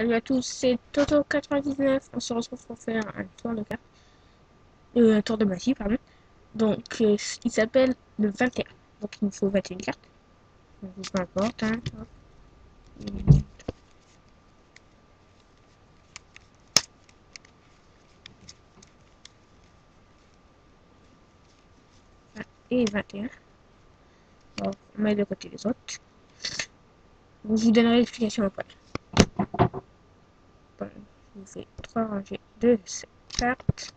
Salut à tous, c'est Toto99. On se retrouve pour faire un tour de carte. Un tour de magie, pardon. Donc, il s'appelle le 21. Donc, il nous faut 21 cartes. Donc, peu importe, hein. Hop. Et 21. Donc, on met de côté les autres. Je vous donnerai l'explication après. Bon, je vous fais 3 rangées de ces cartes.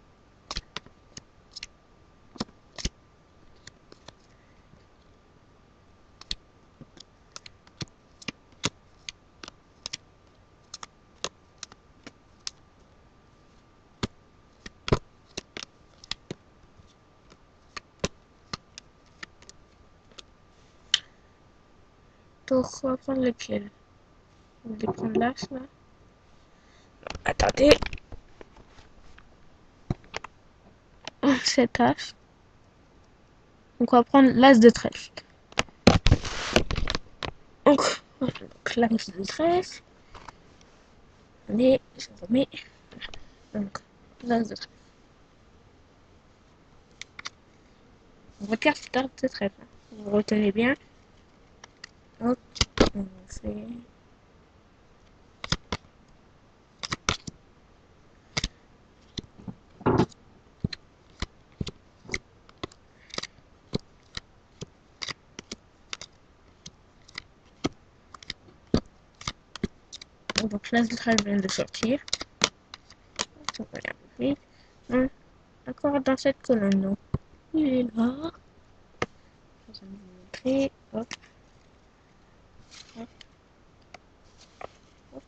Donc, on va prendre lequel? On va prendre l'as là. Attendez. Cet as. Donc, on va prendre l'as de trèfle. Donc, l'as de trèfle. Allez, je remets. Donc, l'as de trèfle. Votre carte c'est de trèfle. Vous retenez bien. Hop, on fait. Donc, l'as de trèfle vient de sortir. On va aller un peu vite. Encore dans cette colonne, non. Il est là. Je vais vous montrer. Hop. Hop. Hop.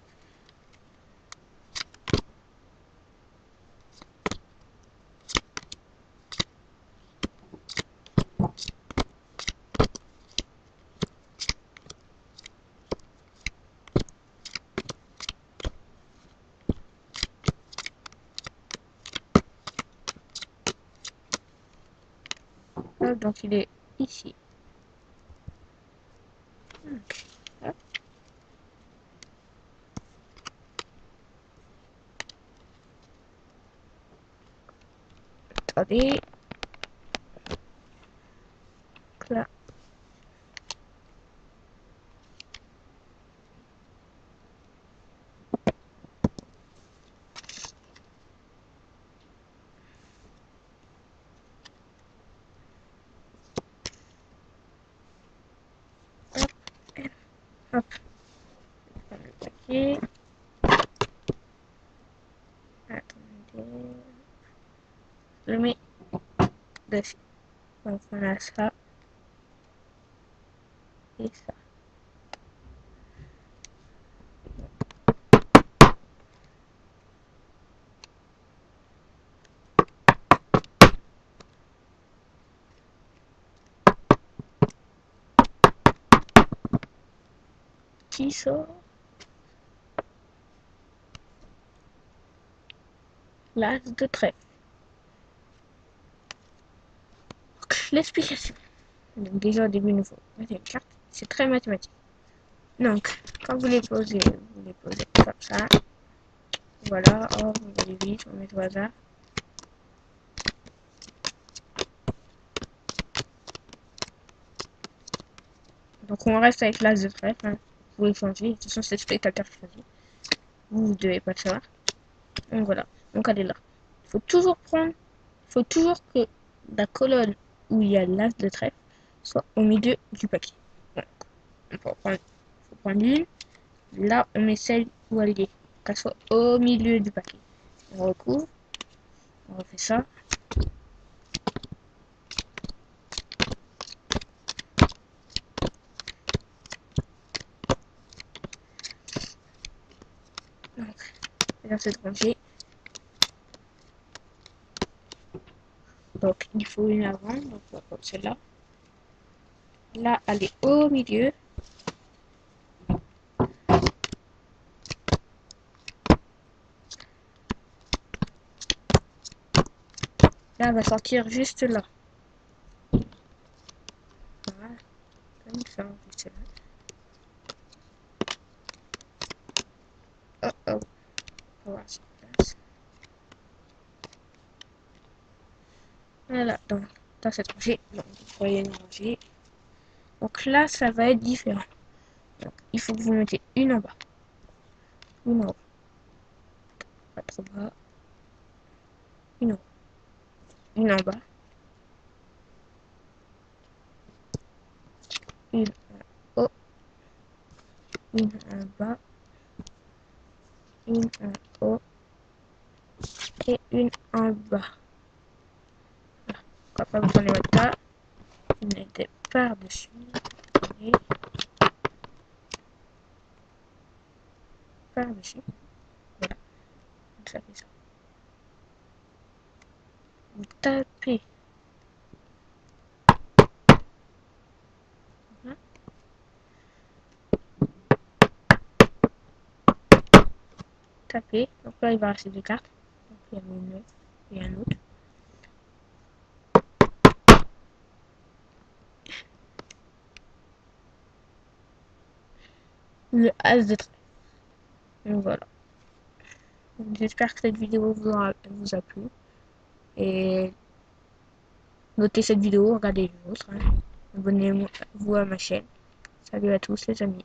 Hop, donc il est ici. Hop. Attendez. Là. Hop. Hop. On va le paquet. Attendez. Je le mets dessus. Donc on a ça. Et ça. Qui sort? L'as de trèfle. L'explication. Donc déjà au début, il nous faut mettre une carte. C'est très mathématique. Donc, quand vous les posez comme ça. Voilà, oh, vous allez vite, on va mettre au hasard. Donc on reste avec l'as de trèfle. Hein. Vous pouvez changer. De toute façon, c'est le spectateur qui choisit. Vous ne devez pas le savoir. Donc voilà. Donc elle est là. Il faut toujours que la colonne où il y a l'as de trèfle soit au milieu du paquet. Donc, faut prendre l'une. Là, on met celle où elle est. Qu'elle soit au milieu du paquet. On recouvre. On refait ça. Donc, dans cette rangée. Donc, il faut une avant. Donc, on va prendre celle-là. Là, elle est au milieu. Là, elle va sortir juste là. Voilà. Comme ça, juste là. Oh, voir si ça passe. Voilà, donc dans cette rangée, donc, vous voyez une rangée. Donc là, ça va être différent. Donc, il faut que vous mettez une en bas, une en haut, pas trop bas, une en haut, une en bas, une en haut, une en bas, une en haut et une en bas. Voilà. Après, vous prenez votre tas, vous mettez par-dessus, et par-dessus. Voilà, donc ça fait ça. Vous tapez. Voilà. Tapez. Donc là, il va rester deux cartes. Donc il y a une et un autre. Le as de trèfle. Donc voilà. J'espère que cette vidéo vous a plu. Et notez cette vidéo, regardez les autres. Hein. Abonnez-vous à ma chaîne. Salut à tous les amis.